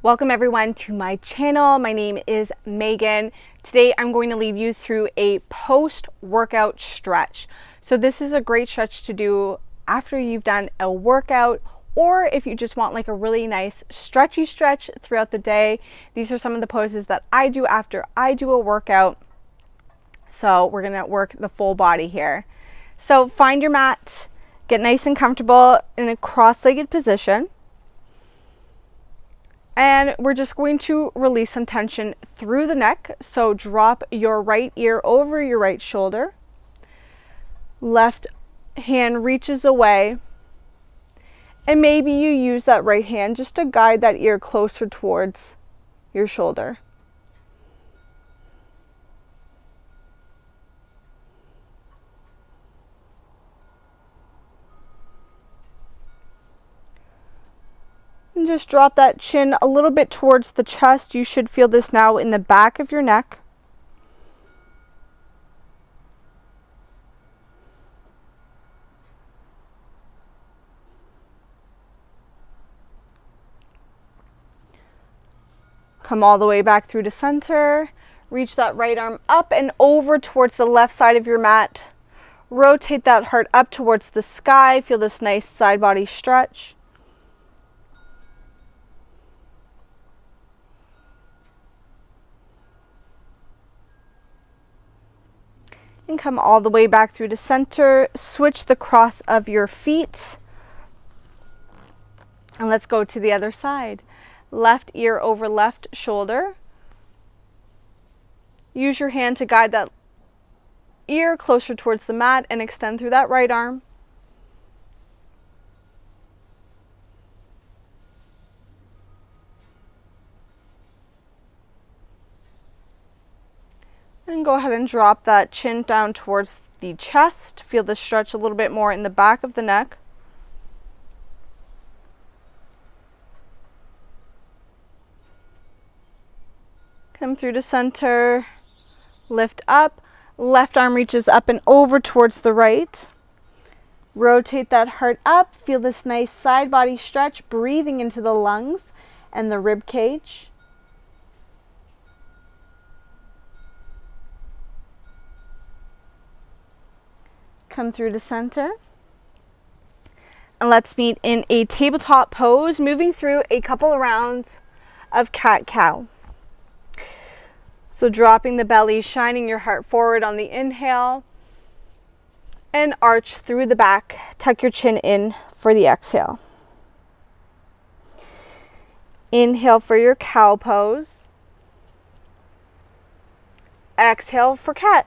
Welcome everyone to my channel. My name is Megan. Today I'm going to lead you through a post-workout stretch. So this is a great stretch to do after you've done a workout, or if you just want like a really nice stretchy stretch throughout the day. These are some of the poses that I do after I do a workout. So we're gonna work the full body here. So find your mat, get nice and comfortable in a cross-legged position. And we're just going to release some tension through the neck. So drop your right ear over your right shoulder. Left hand reaches away. And maybe you use that right hand just to guide that ear closer towards your shoulder. And just drop that chin a little bit towards the chest. You should feel this now in the back of your neck. Come all the way back through to center. Reach that right arm up and over towards the left side of your mat. Rotate that heart up towards the sky. Feel this nice side body stretch. And come all the way back through to center. Switch the cross of your feet. And let's go to the other side. Left ear over left shoulder. Use your hand to guide that ear closer towards the mat and extend through that right arm. And go ahead and drop that chin down towards the chest. Feel the stretch a little bit more in the back of the neck. Come through to center, lift up, left arm reaches up and over towards the right. Rotate that heart up, feel this nice side body stretch, breathing into the lungs and the rib cage. Come through to center. And let's meet in a tabletop pose, moving through a couple of rounds of cat-cow. So dropping the belly, shining your heart forward on the inhale, and arch through the back. Tuck your chin in for the exhale. Inhale for your cow pose. Exhale for cat.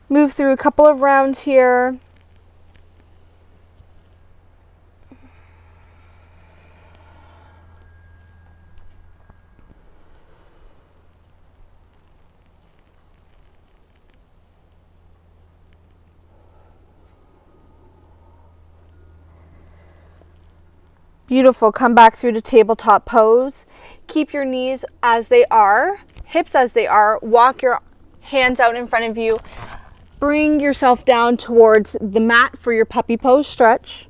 Move through a couple of rounds here. Beautiful. Come back through to tabletop pose. Keep your knees as they are, hips as they are. Walk your hands out in front of you. Bring yourself down towards the mat for your puppy pose stretch.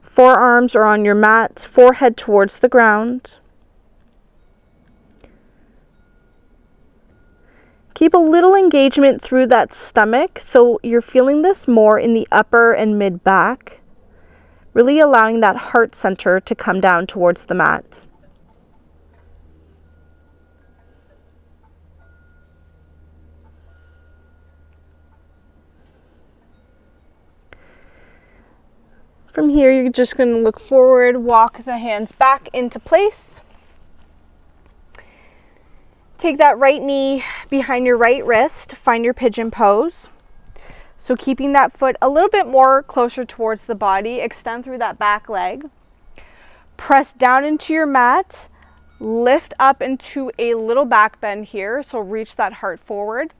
Forearms are on your mat, forehead towards the ground. Keep a little engagement through that stomach, so you're feeling this more in the upper and mid back. Really allowing that heart center to come down towards the mat. From here, you're just going to look forward, walk the hands back into place. Take that right knee behind your right wrist, find your pigeon pose. So keeping that foot a little bit more closer towards the body, extend through that back leg. Press down into your mat, lift up into a little back bend here, so reach that heart forward.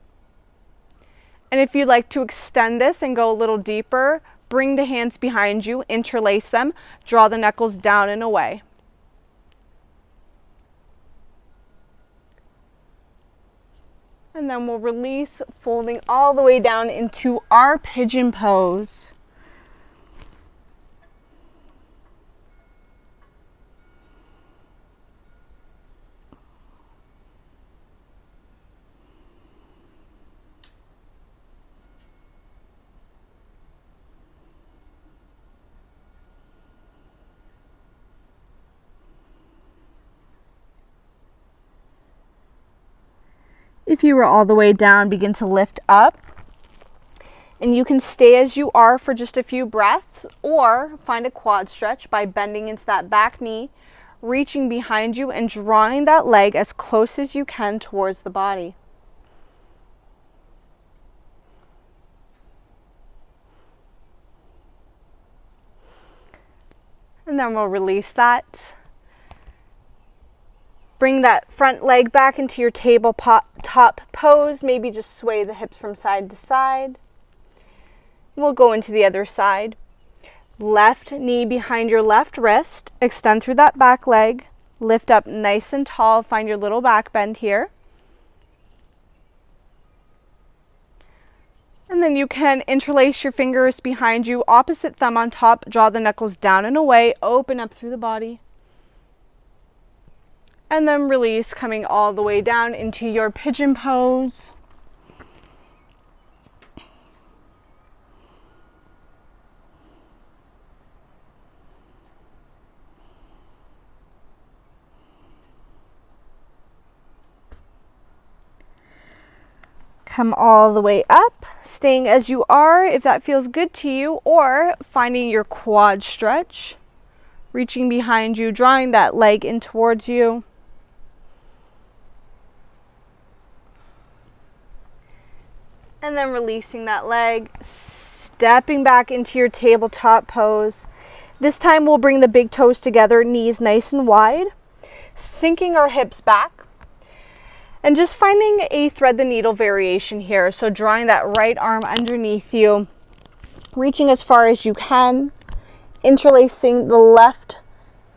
And if you'd like to extend this and go a little deeper, bring the hands behind you, interlace them, draw the knuckles down and away. And then we'll release, folding all the way down into our pigeon pose. If you were all the way down, begin to lift up. And you can stay as you are for just a few breaths, or find a quad stretch by bending into that back knee, reaching behind you and drawing that leg as close as you can towards the body. And then we'll release that. Bring that front leg back into your tabletop pose. Maybe just sway the hips from side to side. We'll go into the other side. Left knee behind your left wrist. Extend through that back leg. Lift up nice and tall. Find your little back bend here. And then you can interlace your fingers behind you. Opposite thumb on top. Draw the knuckles down and away. Open up through the body. And then release, coming all the way down into your pigeon pose. Come all the way up, staying as you are if that feels good to you, or finding your quad stretch, reaching behind you, drawing that leg in towards you. And then releasing that leg, stepping back into your tabletop pose. This time we'll bring the big toes together, knees nice and wide, sinking our hips back. And just finding a thread the needle variation here. So drawing that right arm underneath you, reaching as far as you can, interlacing the left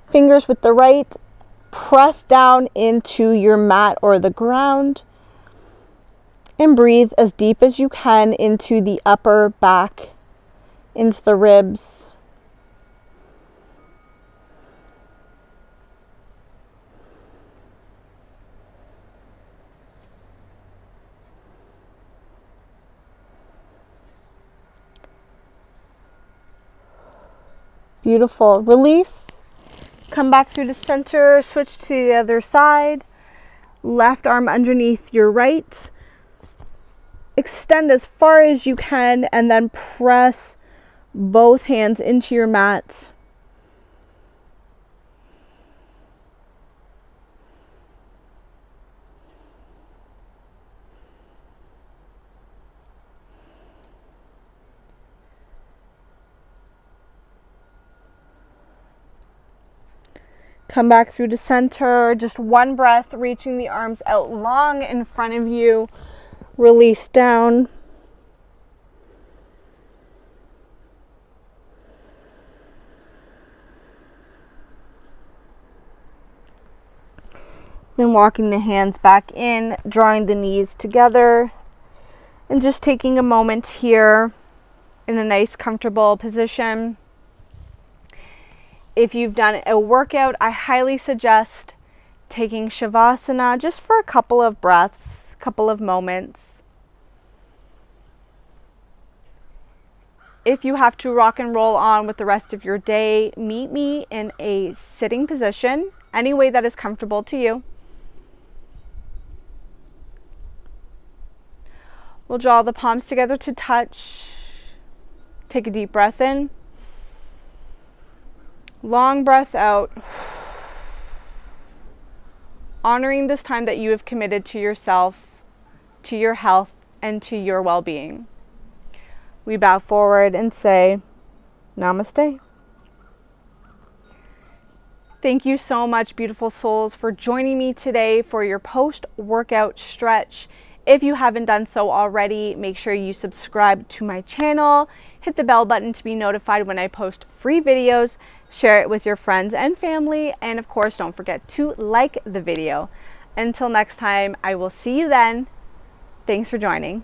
fingers with the right, press down into your mat or the ground, and breathe as deep as you can into the upper back, into the ribs. Beautiful. Release. Come back through the center. Switch to the other side. Left arm underneath your right. Extend as far as you can and then press both hands into your mat. Come back through the center, just one breath, reaching the arms out long in front of you. Release down. Then walking the hands back in, drawing the knees together, and just taking a moment here in a nice comfortable position. If you've done a workout, I highly suggest taking Shavasana just for a couple of breaths, couple of moments. If you have to rock and roll on with the rest of your day, meet me in a sitting position, any way that is comfortable to you. We'll draw the palms together to touch. Take a deep breath in. Long breath out. Honoring this time that you have committed to yourself, to your health, and to your well-being. We bow forward and say, Namaste. Thank you so much, beautiful souls, for joining me today for your post-workout stretch. If you haven't done so already, make sure you subscribe to my channel, hit the bell button to be notified when I post free videos, share it with your friends and family, and of course, don't forget to like the video. Until next time, I will see you then. Thanks for joining.